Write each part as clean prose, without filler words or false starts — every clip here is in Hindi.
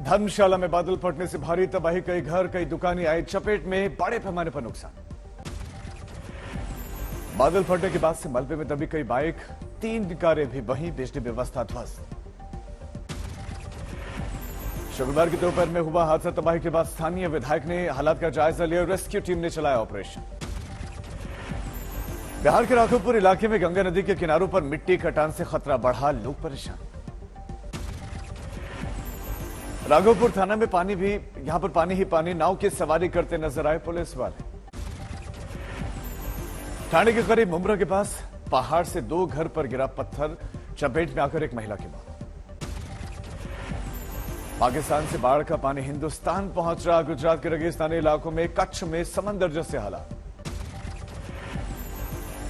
धर्मशाला में बादल फटने से भारी तबाही, कई घर कई दुकानें आई चपेट में, बड़े पैमाने पर नुकसान। बादल फटने के बाद से मलबे में दबी कई बाइक, 3 कारें भी वहीं, बिजली व्यवस्था ध्वस्त। शुक्रवार की दोपहर में हुआ हादसा, तबाही के बाद स्थानीय विधायक ने हालात का जायजा लिया, रेस्क्यू टीम ने चलाया ऑपरेशन। बिहार के राघोपुर इलाके में गंगा नदी के किनारों पर मिट्टी कटान से खतरा बढ़ा, लोग परेशान। राघोपुर थाना में पानी भी, यहां पर पानी ही पानी, नाव की सवारी करते नजर आए पुलिस वाले। थाने के करीब मुमरा के पास पहाड़ से 2 घर पर गिरा पत्थर, चपेट में आकर एक महिला की मौत। पाकिस्तान से बाढ़ का पानी हिंदुस्तान पहुंच रहा, गुजरात के रेगिस्तानी इलाकों में, कच्छ में समंदर जैसे हालात।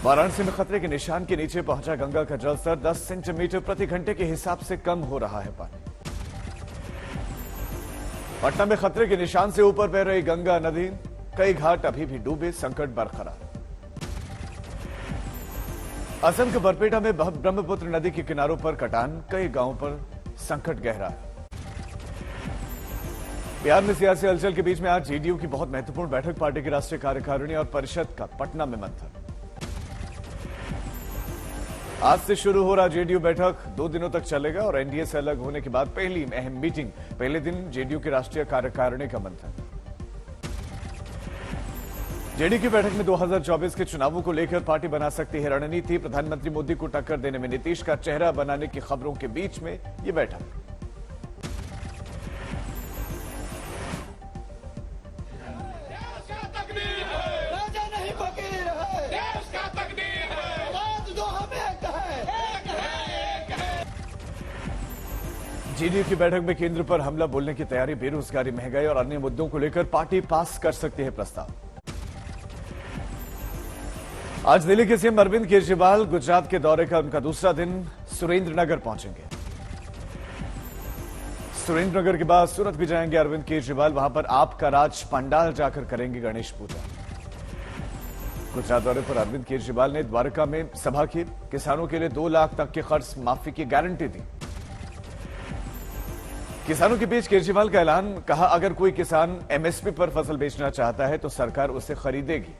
वाराणसी में खतरे के निशान के नीचे पहुंचा गंगा का जलस्तर, 10 सेंटीमीटर प्रति घंटे के हिसाब से कम हो रहा है पानी। पटना में खतरे के निशान से ऊपर बह रही गंगा नदी, कई घाट अभी भी डूबे, संकट बरकरार। असम के बरपेटा में ब्रह्मपुत्र नदी के किनारों पर कटान, कई गांवों पर संकट गहरा है। बिहार में सियासी हलचल के बीच में आज जेडीयू की बहुत महत्वपूर्ण बैठक, पार्टी की राष्ट्रीय कार्यकारिणी और परिषद का पटना में मंथन। आज से शुरू हो रहा जेडीयू बैठक 2 दिनों तक चलेगा और एनडीए से अलग होने के बाद पहली अहम मीटिंग, पहले दिन जेडीयू की राष्ट्रीय कार्यकारिणी का मंथन। जेडीयू की बैठक में 2024 के चुनावों को लेकर पार्टी बना सकती है रणनीति, प्रधानमंत्री मोदी को टक्कर देने में नीतीश का चेहरा बनाने की खबरों के बीच में यह बैठक। जेडीयू की बैठक में केंद्र पर हमला बोलने की तैयारी, बेरोजगारी, महंगाई और अन्य मुद्दों को लेकर पार्टी पास कर सकती है प्रस्ताव। आज दिल्ली के सीएम अरविंद केजरीवाल गुजरात के दौरे का उनका दूसरा दिन, सुरेंद्रनगर पहुंचेंगे। सुरेंद्रनगर के बाद सूरत भी जाएंगे अरविंद केजरीवाल, वहां पर आपका राज पंडाल जाकर करेंगे गणेश पूजा। गुजरात दौरे पर अरविंद केजरीवाल ने द्वारका में सभा की, किसानों के लिए 2 लाख तक के कर्ज माफी की गारंटी दी। किसानों के बीच केजरीवाल का ऐलान, कहा अगर कोई किसान एमएसपी पर फसल बेचना चाहता है तो सरकार उसे खरीदेगी।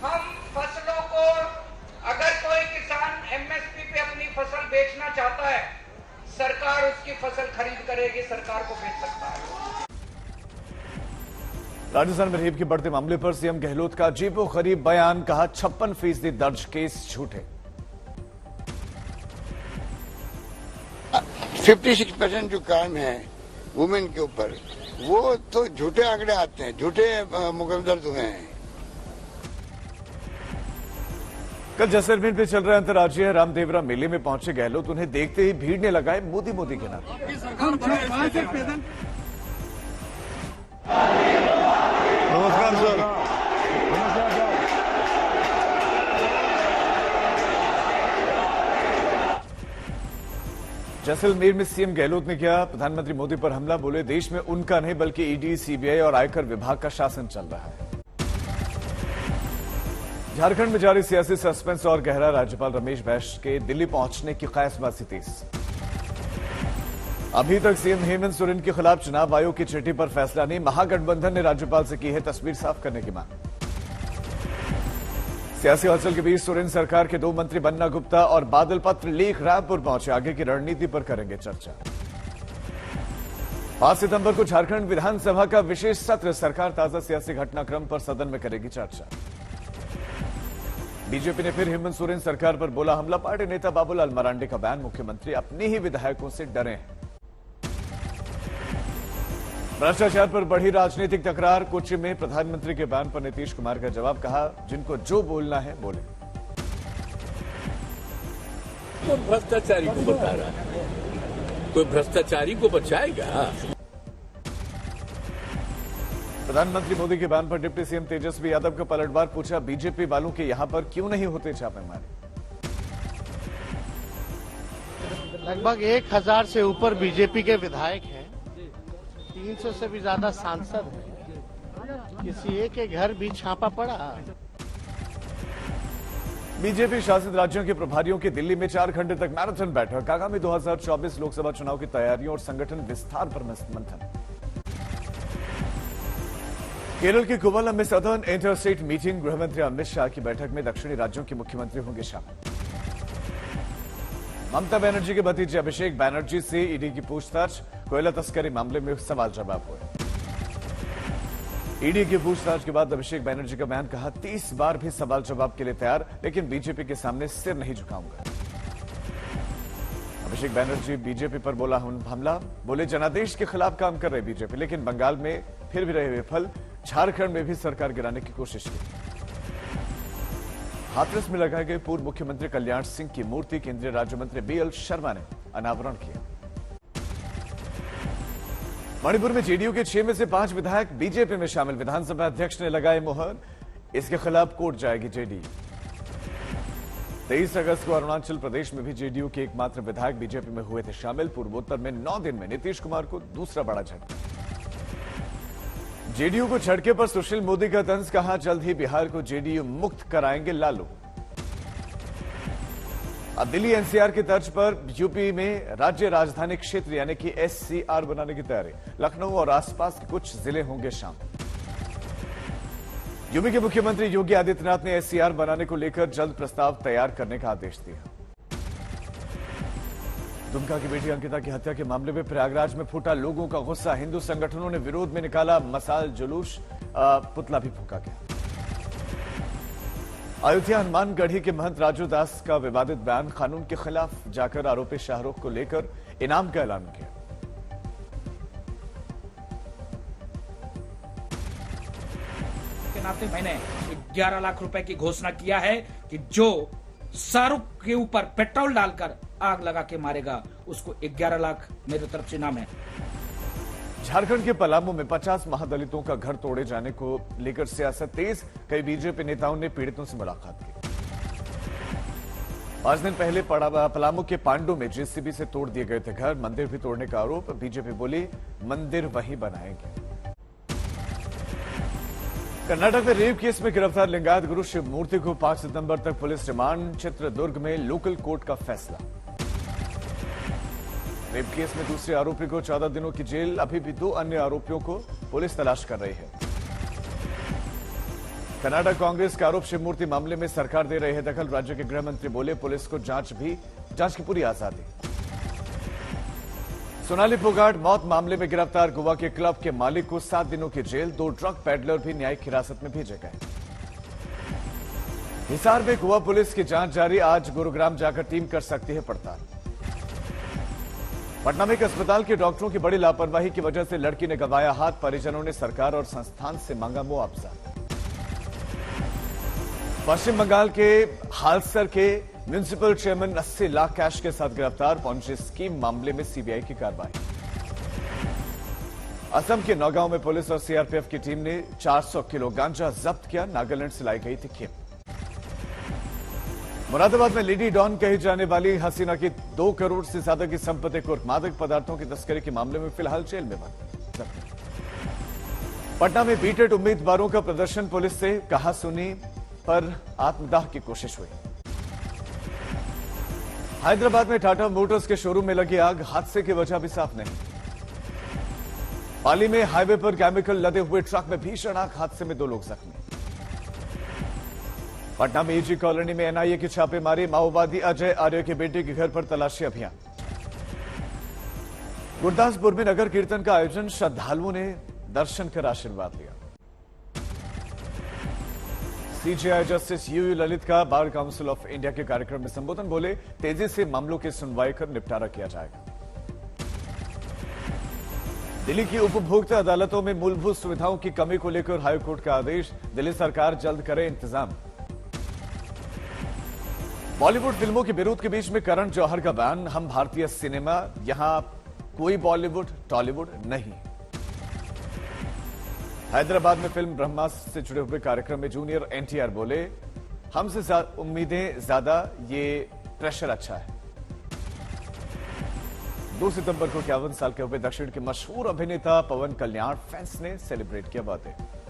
हम फसलों को, अगर कोई किसान एमएसपी पे अपनी फसल बेचना चाहता है, सरकार उसकी फसल खरीद करेगी, सरकार को बेच सकता है। राजस्थान में रेप के बढ़ते मामले पर सीएम गहलोत का अजीबोगरीब बयान, कहा 56% दर्ज केस झूठे। 56% जो क्राइम है वुमेन के ऊपर, वो तो झूठे आंकड़े आते हैं, झूठे मुकदमे दर्ज हुए हैं। कल जैसलमेर में चल रहे अंतर्राज्यीय रामदेवरा मेले में पहुंचे गहलोत, उन्हें देखते ही भीड़ ने लगाए मोदी मोदी के नारे। नमस्कार सर। जैसलमेर में सीएम गहलोत ने किया प्रधानमंत्री मोदी पर हमला, बोले देश में उनका नहीं बल्कि ईडी, सीबीआई और आयकर विभाग का शासन चल रहा है। झारखंड में जारी सियासी सस्पेंस और गहरा, राज्यपाल रमेश बैस के दिल्ली पहुंचने की ख्यासबाजी तेज। अभी तक सीएम हेमंत सोरेन के खिलाफ चुनाव आयोग की चिट्ठी पर फैसला नहीं, महागठबंधन ने राज्यपाल से की है तस्वीर साफ करने की मांग। सियासी हलचल के बीच सोरेन सरकार के 2 मंत्री बन्ना गुप्ता और बादल पत्र लीक रायपुर पहुंचे, आगे की रणनीति पर करेंगे चर्चा। 5 सितंबर को झारखंड विधानसभा का विशेष सत्र, सरकार ताजा सियासी घटनाक्रम पर सदन में करेगी चर्चा। बीजेपी ने फिर हेमंत सोरेन सरकार पर बोला हमला, पार्टी नेता बाबूलाल मरांडी का बयान, मुख्यमंत्री अपने ही विधायकों से डरे हैं। भ्रष्टाचार पर बढ़ी राजनीतिक तकरार, कोच्चि में प्रधानमंत्री के बयान पर नीतीश कुमार का जवाब, कहा जिनको जो बोलना है बोले। कोई भ्रष्टाचारी को बता रहा है, कोई भ्रष्टाचारी को बचाएगा? प्रधानमंत्री मोदी के बयान पर डिप्टी सीएम तेजस्वी यादव का पलटवार, पूछा बीजेपी वालों के यहां पर क्यों नहीं होते छापेमारी। लगभग 1000 से ऊपर बीजेपी के विधायक हैं, 300 से भी ज्यादा सांसद हैं, किसी एक के घर भी छापा पड़ा। बीजेपी शासित राज्यों के प्रभारियों की दिल्ली में 4 घंटे तक मैराथन बैठक। आगामी 2024 लोकसभा चुनाव की तैयारियों और संगठन विस्तार पर मंथन। केरल के कोवलम में सदर्न इंटर स्टेट मीटिंग। गृहमंत्री अमित शाह की बैठक में दक्षिणी राज्यों के मुख्यमंत्री होंगे शामिल। ममता बनर्जी के भतीजे अभिषेक बनर्जी से ईडी की पूछताछ। कोयला तस्करी मामले में सवाल जवाब हुए। ईडी की पूछताछ के बाद अभिषेक बनर्जी का बयान, कहा 30 बार भी सवाल जवाब के लिए तैयार, लेकिन बीजेपी के सामने सिर नहीं झुकाऊंगा। अभिषेक बनर्जी बीजेपी पर बोला हमला। बोले जनादेश के खिलाफ काम कर रहे बीजेपी, लेकिन बंगाल में फिर भी रहे विफल। झारखंड में भी सरकार गिराने की कोशिश की। हाथरस में लगाए गए पूर्व मुख्यमंत्री कल्याण सिंह की मूर्ति केंद्रीय राज्य मंत्री बीएल शर्मा ने अनावरण किया। मणिपुर में जेडीयू के 6 में से 5 विधायक बीजेपी में शामिल। विधानसभा अध्यक्ष ने लगाए मुहर। इसके खिलाफ कोर्ट जाएगी जेडीयू। 23 अगस्त को अरुणाचल प्रदेश में भी जेडीयू के एकमात्र विधायक बीजेपी में हुए थे शामिल। पूर्वोत्तर में 9 दिन में नीतीश कुमार को दूसरा बड़ा झटका। जेडीयू को झटके पर सुशील मोदी का तंज, कहा जल्द ही बिहार को जेडीयू मुक्त कराएंगे लालू। अब दिल्ली एनसीआर की तर्ज पर यूपी में राज्य राजधानी क्षेत्र यानी कि एससीआर बनाने की तैयारी। लखनऊ और आसपास के कुछ जिले होंगे शामिल। यूपी के मुख्यमंत्री योगी आदित्यनाथ ने एससीआर बनाने को लेकर जल्द प्रस्ताव तैयार करने का आदेश दिया। दुमका की बेटी अंकिता की हत्या के मामले में प्रयागराज में फूटा लोगों का गुस्सा। हिंदू संगठनों ने विरोध में निकाला मसाल जुलूस, पुतला भी फूंका गया। अयोध्या हनुमानगढ़ी के महंत राजू दास का विवादित बयान। कानून के खिलाफ जाकर आरोपी शाहरुख को लेकर इनाम का ऐलान किया। के नाते मैंने 11 लाख रुपए की घोषणा किया है कि जो शाहरुख के ऊपर पेट्रोल डालकर आग लगा के मारेगा उसको 11 लाख मेरी तरफ से इनाम है। झारखंड के पलामू में 50 महादलितों का घर तोड़े जाने को लेकर सियासत तेज। कई बीजेपी नेताओं ने पीड़ितों से मुलाकात की। 5 दिन पहले पलामू के पांडू में जेसीबी से तोड़ दिए गए थे घर। मंदिर भी तोड़ने का आरोप। बीजेपी बोली मंदिर वही बनाएंगे। कर्नाटक में रेप केस में गिरफ्तार लिंगायत गुरु शिव मूर्ति को 5 सितंबर तक पुलिस रिमांड। चित्रदुर्ग में लोकल कोर्ट का फैसला। रेप केस में दूसरे आरोपी को 14 दिनों की जेल। अभी भी 2 अन्य आरोपियों को पुलिस तलाश कर रही है। कर्नाटक कांग्रेस का आरोप, शिव मूर्ति मामले में सरकार दे रही है दखल। राज्य के गृह मंत्री बोले पुलिस को जांच की पूरी आजादी। सोनाली फोगाट मौत मामले में गिरफ्तार। गोवा के क्लब के मालिक को 7 दिनों की जेल। 2 ड्रग पेडलर भी न्यायिक हिरासत में भेजे गए। हिसार में गोवा पुलिस की जांच जारी। आज गुरुग्राम जाकर टीम कर सकती है पड़ताल। पटना में एक अस्पताल के डॉक्टरों की बड़ी लापरवाही की वजह से लड़की ने गंवाया हाथ। परिजनों ने सरकार और संस्थान से मांगा मुआवजा। पश्चिम बंगाल के हालसर के म्युनिसिपल चेयरमैन 80 लाख कैश के साथ गिरफ्तार। पॉन्जी स्कीम मामले में सीबीआई की कार्रवाई। असम के नौगांव में पुलिस और सीआरपीएफ की टीम ने 400 किलो गांजा जब्त किया। नागालैंड से लाई गई थी खेप। मुरादाबाद में लेडी डॉन कही जाने वाली हसीना की 2 करोड़ से ज्यादा की संपत्ति कुर्क। मादक पदार्थों की तस्करी के मामले में फिलहाल जेल में बंद। पटना में बीटेड उम्मीदवारों का प्रदर्शन। पुलिस से कहा सुनी पर आत्मदाह की कोशिश हुई। हैदराबाद में टाटा मोटर्स के शोरूम में लगी आग। हादसे की वजह भी साफ नहीं। पाली में हाईवे पर केमिकल लदे हुए ट्रक में भीषण आग। हादसे में 2 लोग जख्मी। पटना में ईजी कॉलोनी में एनआईए की छापेमारी। माओवादी अजय आर्य के बेटे के घर पर तलाशी अभियान। गुरदासपुर में नगर कीर्तन का आयोजन। श्रद्धालुओं ने दर्शन कर आशीर्वाद लिया। सीजेआई जस्टिस यूयू ललित का बार काउंसिल ऑफ इंडिया के कार्यक्रम में संबोधन। बोले तेजी से मामलों की सुनवाई कर निपटारा किया जाएगा। दिल्ली की उपभोक्ता अदालतों में मूलभूत सुविधाओं की कमी को लेकर हाईकोर्ट का आदेश। दिल्ली सरकार जल्द करे इंतजाम। बॉलीवुड फिल्मों के विरोध के बीच में करण जौहर का बयान। हम भारतीय सिनेमा, यहां कोई बॉलीवुड टॉलीवुड नहीं। हैदराबाद में फिल्म ब्रह्मास्त्र से जुड़े हुए कार्यक्रम में जूनियर एनटीआर बोले हमसे उम्मीदें ज्यादा, ये प्रेशर अच्छा है। 2 सितंबर को 51 साल के हुए दक्षिण के मशहूर अभिनेता पवन कल्याण फैंस ने सेलिब्रेट किया बातें।